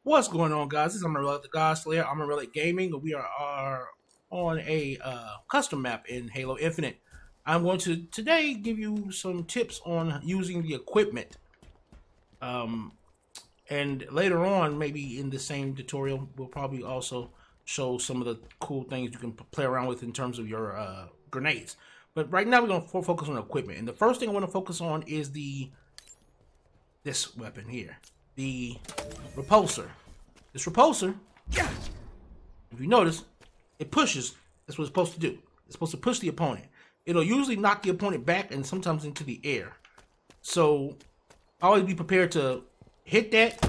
What's going on, guys? This is Amon-Rellik, the God Slayer, Amon-Rellik Gaming. We are on a custom map in Halo Infinite. I'm going to today give you some tips on using the equipment. And later on, maybe in the same tutorial, we'll probably also show some of the cool things you can play around with in terms of your grenades. But right now, we're going to focus on equipment. And the first thing I want to focus on is this weapon here. The Repulsor. This Repulsor, if you notice, it pushes. That's what it's supposed to do. It's supposed to push the opponent. It'll usually knock the opponent back and sometimes into the air. So always be prepared to hit that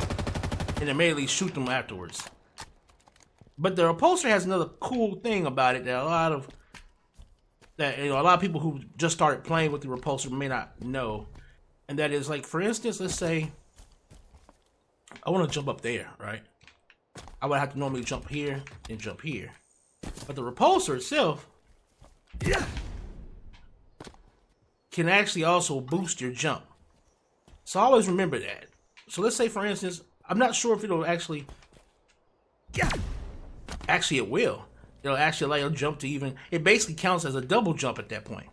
and immediately shoot them afterwards. But the Repulsor has another cool thing about it that a lot of people who just started playing with the Repulsor may not know. And that is, like, for instance, let's say I want to jump up there, right? I would have to normally jump here and jump here. But the Repulsor itself can actually also boost your jump. So always remember that. So let's say, for instance, I'm not sure if it'll actually it will. It'll actually allow you to jump to even, it basically counts as a double jump at that point.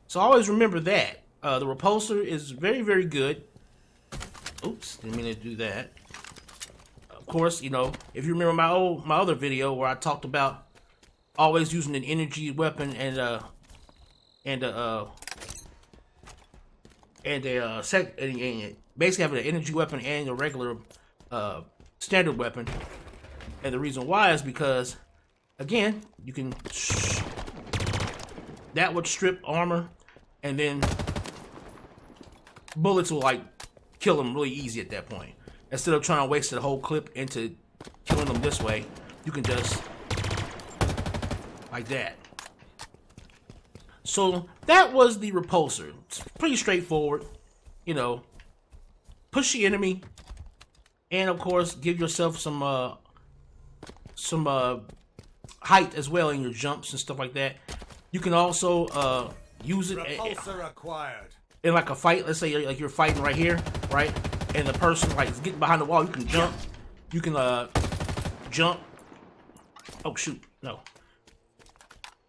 So always remember that. The Repulsor is very, very good. Oops, didn't mean to do that. Of course, you know, if you remember my other video where I talked about always using an energy weapon and basically having an energy weapon and a regular standard weapon. And the reason why is because, again, you can that would strip armor, and then bullets will like kill them really easy at that point. Instead of trying to waste the whole clip into killing them this way, you can just like that. So that was the Repulsor. It's pretty straightforward, you know. Push the enemy, and of course, give yourself some height as well in your jumps and stuff like that. You can also use it Repulsor acquired. In like a fight. Let's say you're fighting right here, right? And the person like is getting behind the wall. You can jump. You can jump. Oh shoot, no.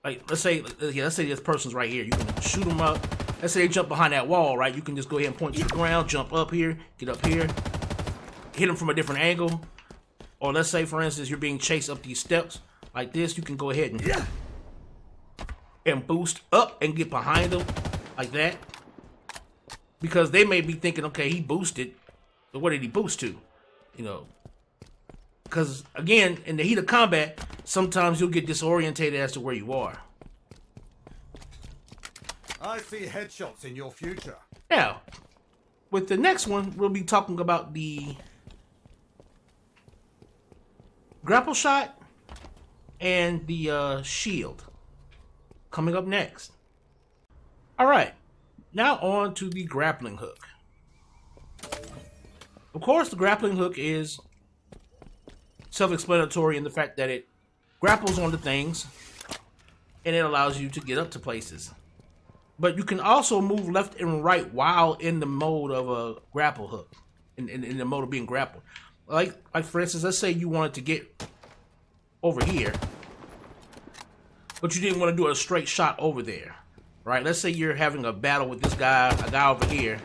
Like let's say this person's right here. You can shoot them up. Let's say they jump behind that wall, right? You can just go ahead and point to the ground, jump up here, get up here, hit them from a different angle. Or let's say, for instance, you're being chased up these steps like this. You can go ahead and boost up and get behind them like that. Because they may be thinking, okay, he boosted, but what did he boost to? You know, because again, in the heat of combat, sometimes you'll get disorientated as to where you are. I see headshots in your future. Now, with the next one, we'll be talking about the grapple shot and the shield coming up next. All right. Now on to the grappling hook. Of course, the grappling hook is self-explanatory in the fact that it grapples onto things and it allows you to get up to places. But you can also move left and right while in the mode of a grapple hook, in the mode of being grappled. Like for instance, let's say you wanted to get over here, but you didn't want to do a straight shot over there. Right, let's say you're having a battle with this guy, a guy over here,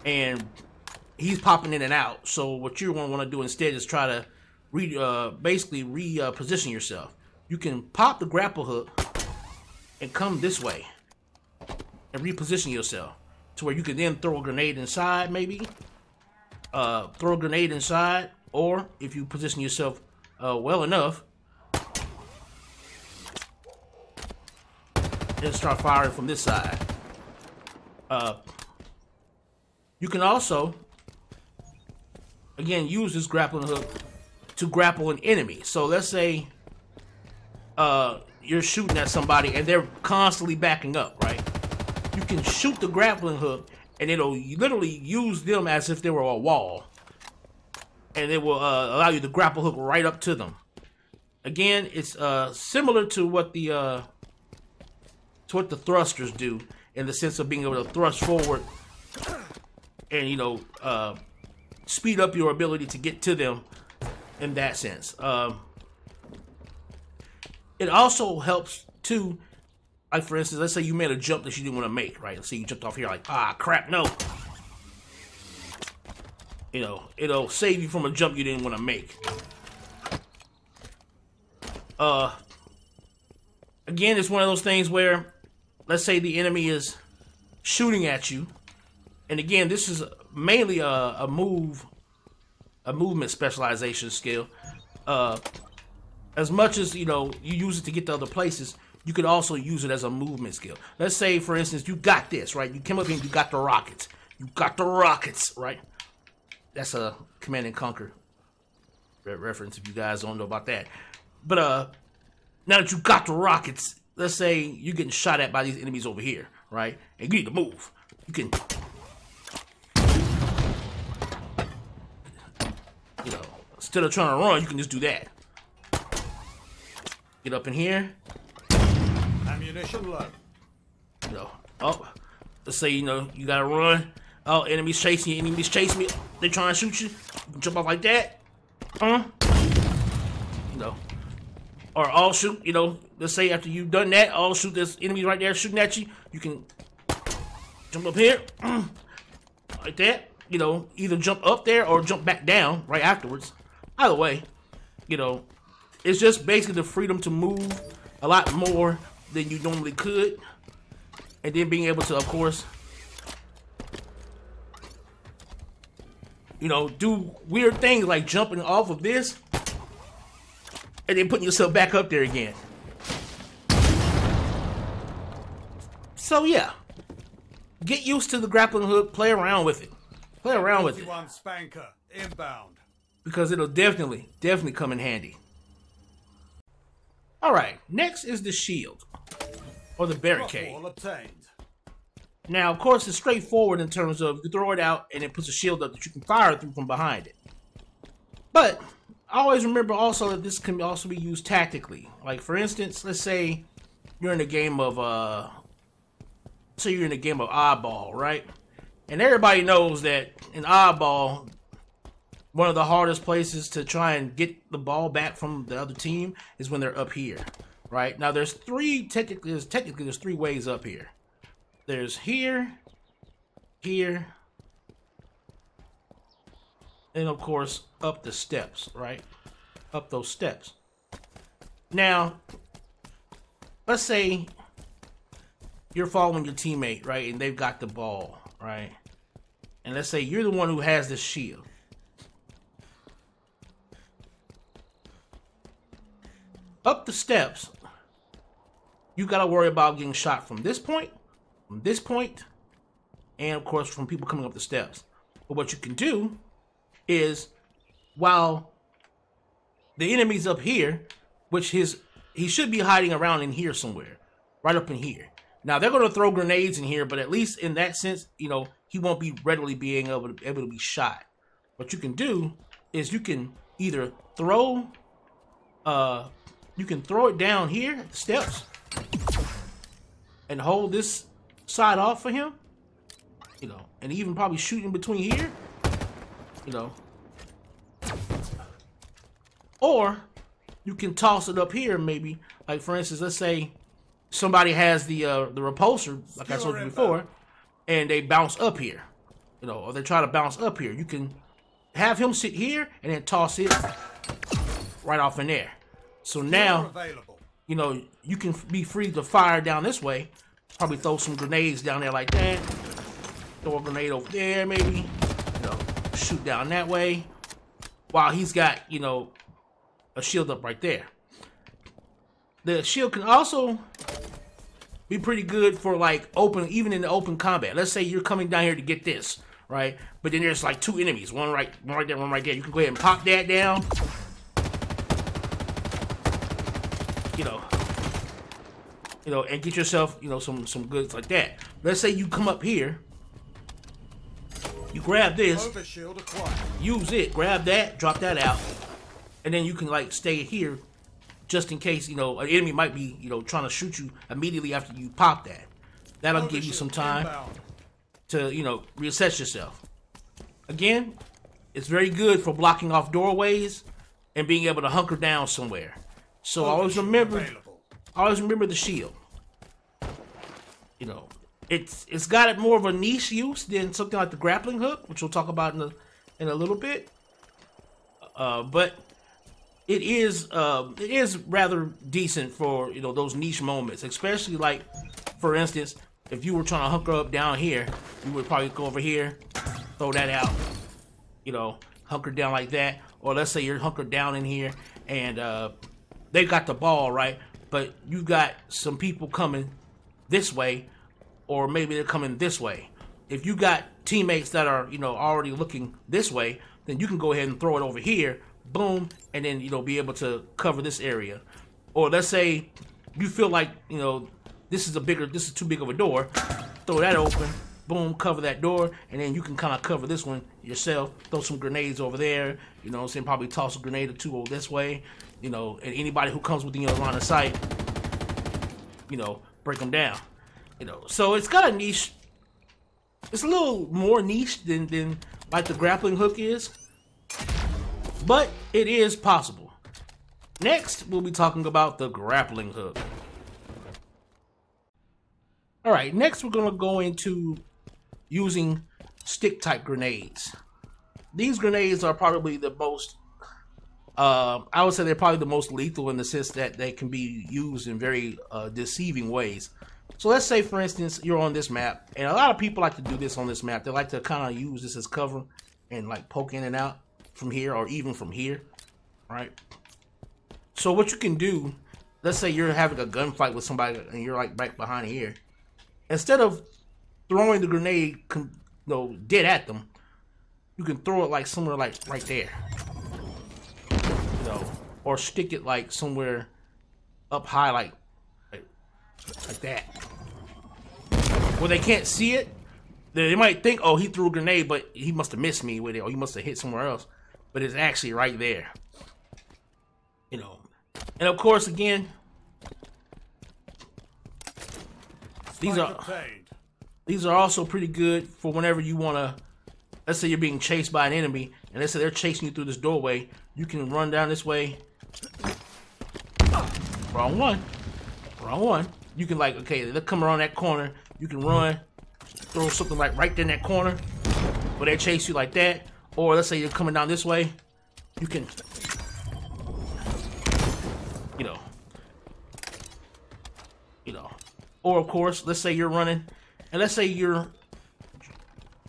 and he's popping in and out. So what you want to do instead is try to reposition yourself. You can pop the grapple hook and come this way and reposition yourself to where you can then throw a grenade inside, maybe. Throw a grenade inside, or if you position yourself well enough, and start firing from this side. You can also, again, use this grappling hook to grapple an enemy. So let's say you're shooting at somebody and they're constantly backing up, right? You can shoot the grappling hook and it'll literally use them as if they were a wall. And it will allow you to grapple hook right up to them. Again, it's similar to what the thrusters do, in the sense of being able to thrust forward and, you know, speed up your ability to get to them in that sense. It also helps too. Like for instance, let's say you made a jump that you didn't want to make, right? Let's say you jumped off here like, ah, crap, no. You know, it'll save you from a jump you didn't want to make. Again, it's one of those things where, let's say the enemy is shooting at you, and again, this is mainly a movement specialization skill. As much as, you know, you use it to get to other places, you could also use it as a movement skill. Let's say, for instance, you got this, right? You came up here and you got the rockets. You got the rockets, right? That's a Command and Conquer reference if you guys don't know about that. But now that you got the rockets, let's say you're getting shot at by these enemies over here, right? And you need to move. You can, you know, instead of trying to run, you can just do that. Get up in here. Ammunition low. You know, oh, let's say, you know, you gotta run. Oh, enemies chasing you, enemies chasing me. They trying to shoot you. You can jump off like that. You know. Or all shoot, you know, let's say after you've done that, all shoot, there's enemies right there shooting at you. You can jump up here. Like that. You know, either jump up there or jump back down right afterwards. Either way, you know, it's just basically the freedom to move a lot more than you normally could. And then being able to, of course, you know, do weird things like jumping off of this and then putting yourself back up there again. So yeah, get used to the grappling hook, play around with it. Play around with it. Spanker, inbound. Because it'll definitely come in handy. Alright, next is the shield. Or the barricade. Obtained. Now, of course, it's straightforward in terms of you throw it out and it puts a shield up that you can fire through from behind it. But always remember also that this can also be used tactically. Like for instance, let's say you're in a game of oddball, right? And everybody knows that in oddball, one of the hardest places to try and get the ball back from the other team is when they're up here, right? Now there's technically there's three ways up here. There's here, here, and of course up the steps, right? Up those steps. Now, let's say you're following your teammate, right? And they've got the ball, right? And let's say you're the one who has the shield. Up the steps, you gotta worry about getting shot from this point, and of course from people coming up the steps. But what you can do is, while the enemy's up here, which he should be hiding around in here somewhere, right up in here. Now they're gonna throw grenades in here, but at least in that sense, you know, he won't be readily being able to be shot. What you can do is you can either throw it down here at the steps and hold this side off for him, you know, and even probably shoot in between here, you know. Or you can toss it up here, maybe. Like for instance, let's say somebody has the repulsor, like I told you before, and they bounce up here, you know, or they try to bounce up here. You can have him sit here and then toss it right off in there. So now, you know, you can be free to fire down this way. Probably throw some grenades down there like that. Throw a grenade over there, maybe. You know, shoot down that way. While he's got, you know, a shield up right there. The shield can also be pretty good for like even in the open combat. Let's say you're coming down here to get this, right? But then there's like two enemies, one right there, one right there. You can go ahead and pop that down. You know, and get yourself, you know, some goods like that. Let's say you come up here, you grab this, use it, grab that, drop that out, and then you can like stay here just in case, you know, an enemy might be, you know, trying to shoot you immediately after you pop that. That'll give you some time to, you know, reassess yourself. Again, it's very good for blocking off doorways, and being able to hunker down somewhere. So Available. always remember the shield. You know, it's got more of a niche use than something like the grappling hook, which we'll talk about in a little bit. But it is rather decent for, you know, those niche moments, especially like, for instance, if you were trying to hunker up down here, you would probably go over here, throw that out, you know, hunker down like that. Or let's say you're hunkered down in here and they got the ball, right? But you got some people coming this way, or maybe they're coming this way. If you got teammates that are, you know, already looking this way, then you can go ahead and throw it over here, boom, and then, you know, be able to cover this area. Or let's say you feel like, you know, this is too big of a door, throw that open, boom, cover that door, and then you can kind of cover this one yourself, throw some grenades over there, you know what I'm saying, probably toss a grenade or two over this way, you know, and anybody who comes within your line of sight, you know, break them down, you know. So it's got a niche, it's a little more niche than like the grappling hook is, but it is possible. Next, we'll be talking about the grappling hook. Alright, next we're going to go into using stick-type grenades. These grenades are probably the most, I would say they're probably the most lethal in the sense that they can be used in very deceiving ways. So let's say, for instance, you're on this map, and a lot of people like to do this on this map. They like to kind of use this as cover and like poke in and out from here or even from here, right? So what you can do, let's say you're having a gunfight with somebody and you're like back behind here. Instead of throwing the grenade, you know, dead at them, you can throw it like somewhere like right there, you know, or stick it like somewhere up high, like that, where they can't see it. They might think, oh, he threw a grenade, but he must have missed me with it, or he must have hit somewhere else. But it's actually right there, you know. And of course, again, these are also pretty good for whenever you want to, let's say you're being chased by an enemy, and let's say they're chasing you through this doorway. You can run down this way. Wrong one. Wrong one. You can, like, okay, they'll come around that corner. You can run, throw something like right there in that corner, where they chase you like that. Or let's say you're coming down this way. You can, you know. Or of course, let's say you're running, and let's say you're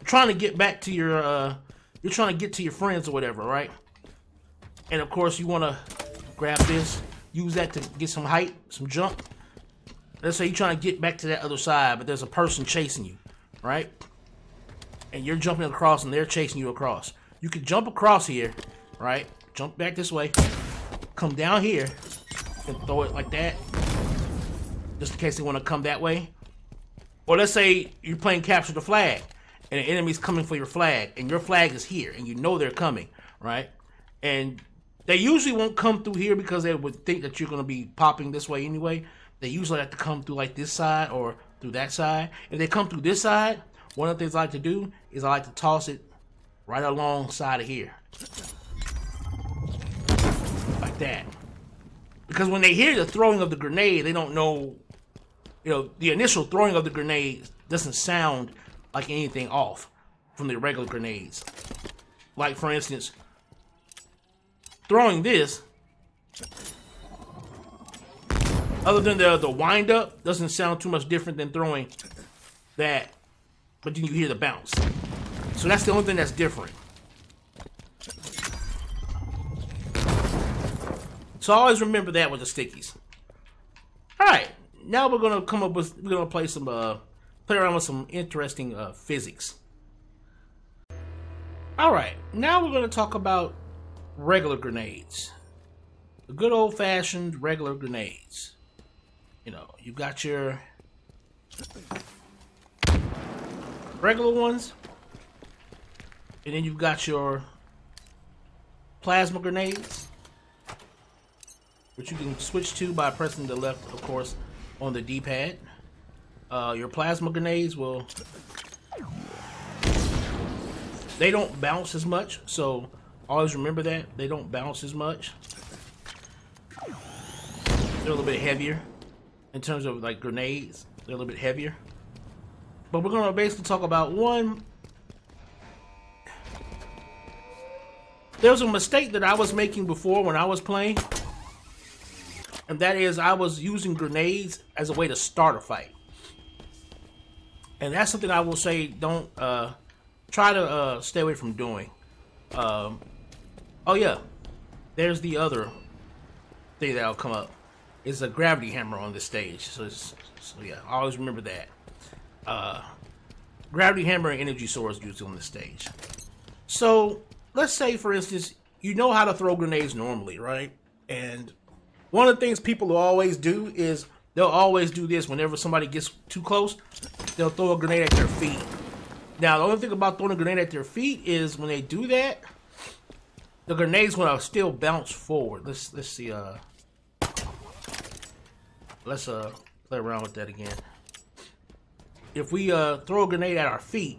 trying to get back to your, you're trying to get to your friends or whatever, right? And of course, you want to grab this, use that to get some height, some jump. Let's say you're trying to get back to that other side, but there's a person chasing you, right? And you're jumping across, and they're chasing you across. You can jump across here, right? Jump back this way, come down here, and throw it like that, just in case they want to come that way. Or let's say you're playing capture the flag, and the enemy's coming for your flag, and your flag is here, and you know they're coming, right? And they usually won't come through here because they would think that you're going to be popping this way anyway. They usually have to come through like this side or through that side. If they come through this side, one of the things I like to do is I like to toss it right alongside of here. Like that. Because when they hear the throwing of the grenade, they don't know, you know, the initial throwing of the grenade doesn't sound like anything off from the regular grenades. Like, for instance, throwing this, other than the wind up, doesn't sound too much different than throwing that, but then you hear the bounce. So that's the only thing that's different. So always remember that with the stickies. Alright, now we're gonna play around with some interesting physics. Alright, now we're gonna talk about regular grenades. The good old-fashioned regular grenades. You know, you got your regular ones, and then you've got your plasma grenades, which you can switch to by pressing the left, of course, on the D-pad. Your plasma grenades they don't bounce as much, so Always remember that. They don't bounce as much. They're a little bit heavier. In terms of like grenades, they're a little bit heavier. But we're gonna basically talk about one. There's a mistake that I was making before when I was playing. And that is I was using grenades as a way to start a fight. And that's something I will say don't try to stay away from doing. Oh yeah, there's the other thing that'll come up. Is a gravity hammer on this stage. So yeah, I always remember that. Gravity hammer and energy swords used on this stage. So let's say, for instance, you know how to throw grenades normally, right? And one of the things people will always do is they'll always do this whenever somebody gets too close. They'll throw a grenade at their feet. Now, the only thing about throwing a grenade at their feet is when they do that, the grenade's gonna still bounce forward. Let's see. Let's play around with that again. If we throw a grenade at our feet,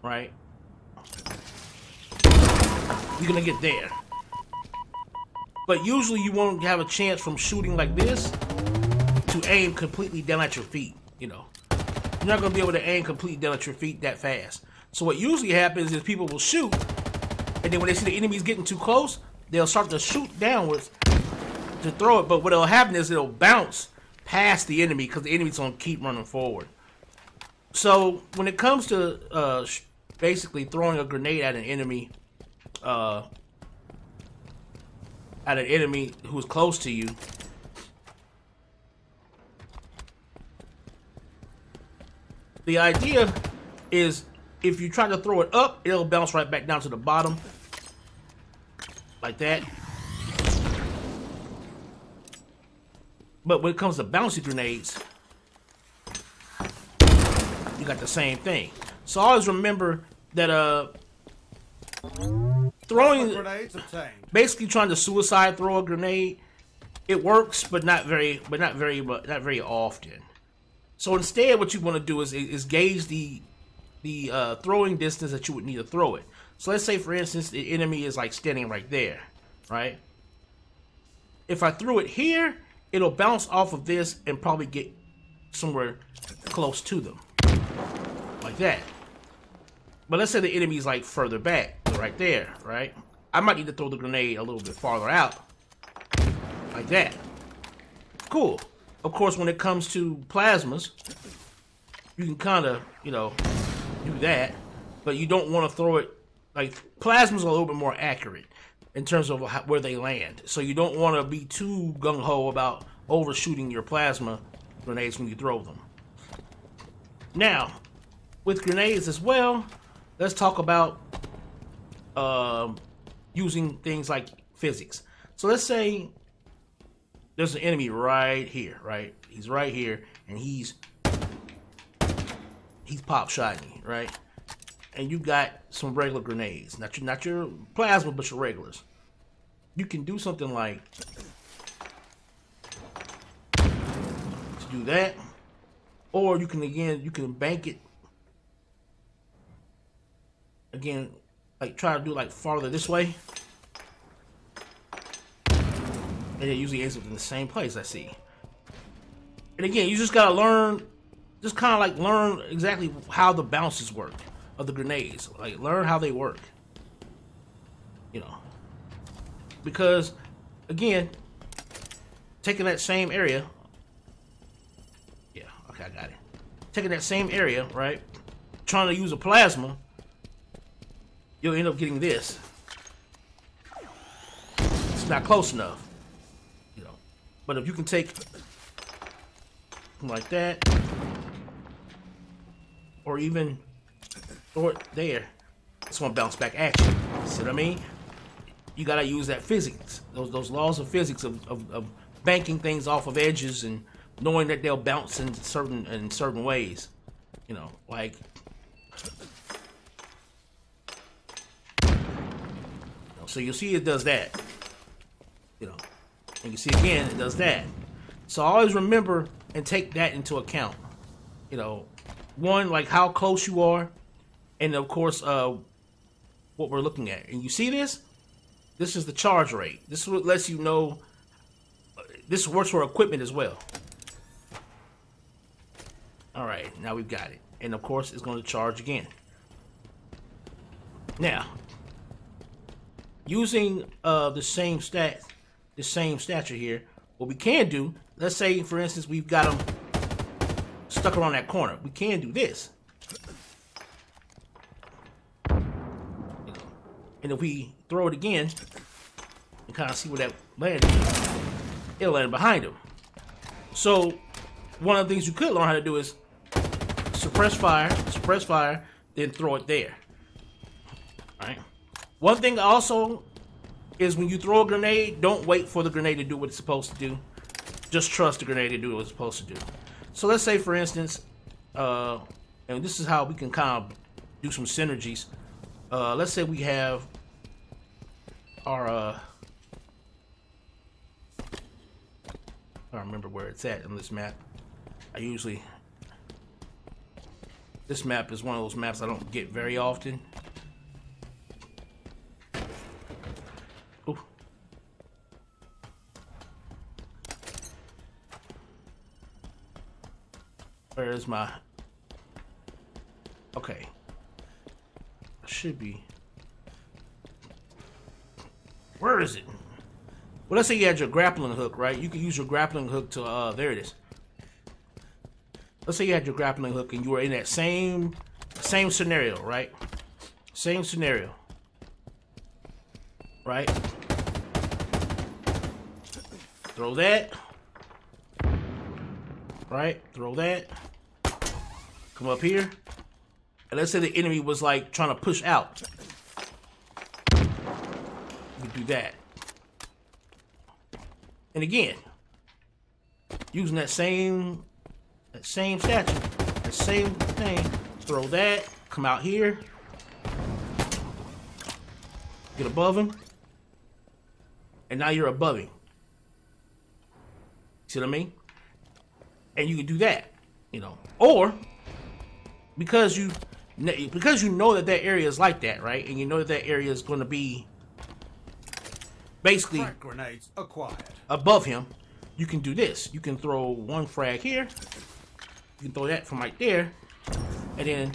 right? You're gonna get there. But usually you won't have a chance from shooting like this to aim completely down at your feet, you know. You're not gonna be able to aim completely down at your feet that fast. So what usually happens is people will shoot, and then when they see the enemies getting too close, they'll start to shoot downwards to throw it. But what'll happen is it'll bounce past the enemy because the enemy's gonna keep running forward. So when it comes to basically throwing a grenade at an enemy, who's close to you, the idea is if you try to throw it up, it'll bounce right back down to the bottom, like that. But when it comes to bouncy grenades, you got the same thing. So always remember that throwing Grenades obtained. basically trying to suicide throw a grenade, it works, but not very often. So instead, what you want to do is gauge the throwing distance that you would need to throw it. So let's say, for instance, the enemy is like standing right there, right? If I threw it here, it'll bounce off of this and probably get somewhere close to them, like that. But let's say the enemy's like further back, right there, right? I might need to throw the grenade a little bit farther out, like that. Cool. Of course, when it comes to plasmas, you can kind of, you know, do that, but you don't want to throw it, like, plasmas are a little bit more accurate in terms of where they land. So you don't want to be too gung-ho about overshooting your plasma grenades when you throw them. Now, with grenades as well, let's talk about using things like physics. So let's say there's an enemy right here, right? He's right here, and he's pop shotting you, right? And you got some regular grenades, not your plasma, but your regulars. You can do something like to do that, or you can bank it again, like try to do like farther this way, and it usually ends up in the same place. I see. And again, you just gotta learn. Just kind of like learn exactly how the bounces work of the grenades. Like learn how they work. You know. Because, again, taking that same area. Yeah, okay, I got it. Taking that same area, right? Trying to use a plasma. You'll end up getting this. It's not close enough. You know. But if you can take like that. Or even throw it there, it's gonna bounce back at you. See what I mean? You gotta use that physics, those laws of physics of banking things off of edges and knowing that they'll bounce in certain ways. You know, like so you'll see it does that. You know, and you see again it does that. So always remember and take that into account. You know. One, like how close you are, and of course, what we're looking at. And you see this? This is the charge rate. This is what lets you know. This works for equipment as well. All right, now we've got it. And of course, it's going to charge again. Now, using the same stature here, what we can do, let's say, for instance, we've got them stuck around that corner. We can do this. And if we throw it again, and kind of see where that landed, it'll land behind him. So, one of the things you could learn how to do is suppress fire, then throw it there. Alright. One thing also is when you throw a grenade, don't wait for the grenade to do what it's supposed to do. Just trust the grenade to do what it's supposed to do. So let's say, for instance, and this is how we can kind of do some synergies. Let's say we have our, I don't remember where it's at on this map. This map is one of those maps I don't get very often. Ooh. Where is my... Okay. Should be. Where is it? Well, let's say you had your grappling hook, right? You can use your grappling hook to, there it is. Let's say you had your grappling hook and you were in that same scenario, right? Same scenario. Right? Throw that. Right? Throw that. Come up here. And let's say the enemy was like trying to push out. We do that. And again, using that same statue, the same thing, throw that, come out here, get above him, and now you're above him. See what I mean? And you can do that, you know, or because you know that area is like that, right? And you know that area is going to be basically Frag grenades acquired. Above him, you can do this. You can throw one frag here. You can throw that from right there, and then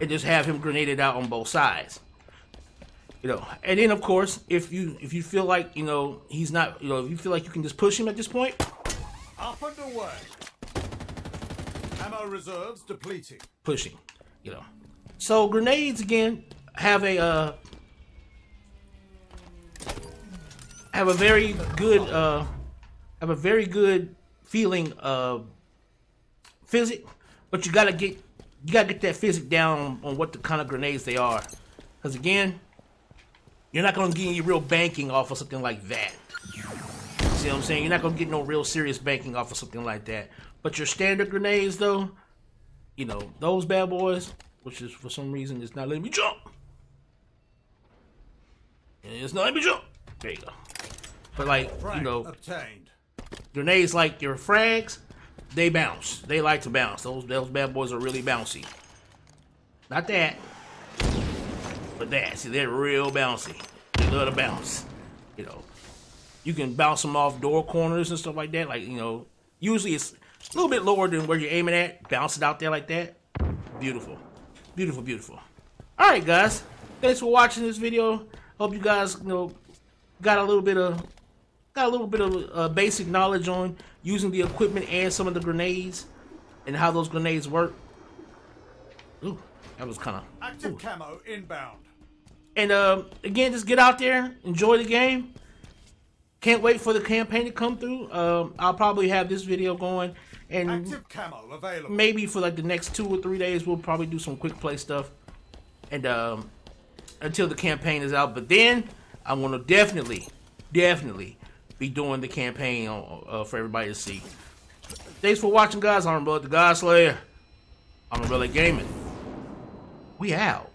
just have him grenaded out on both sides. You know, and then of course, if you feel like, you know, he's not, you know, if you feel like you can just push him at this point, up and away. Ammo reserves depleting. Pushing, you know. So grenades again have a very good feeling of physics, but you gotta get that physics down on what the kind of grenades they are, because again, you're not gonna get any real banking off of something like that. See what I'm saying? You're not gonna get no real serious banking off of something like that. But your standard grenades, though, you know, those bad boys, which is for some reason it's not letting me jump. It's not letting me jump. There you go. But like, you know, obtained. Grenades like your frags, they bounce. They like to bounce. Those bad boys are really bouncy. Not that, but that. See, they're real bouncy. They love to bounce. You know, you can bounce them off door corners and stuff like that. Like, you know, usually it's a little bit lower than where you're aiming at. Bounce it out there like that. Beautiful. Beautiful, beautiful. All right, guys. Thanks for watching this video. Hope you guys, you know, got a little bit of basic knowledge on using the equipment and some of the grenades and how those grenades work. Ooh, that was kind of active camo inbound. And again, just get out there, enjoy the game. Can't wait for the campaign to come through. I'll probably have this video going, and active camo available. Maybe for like the next 2 or 3 days, we'll probably do some quick play stuff, and until the campaign is out. But then I'm gonna definitely be doing the campaign for everybody to see. Thanks for watching, guys. I'm Amon-Rellik the God Slayer. Amon-Rellik Gaming. We out.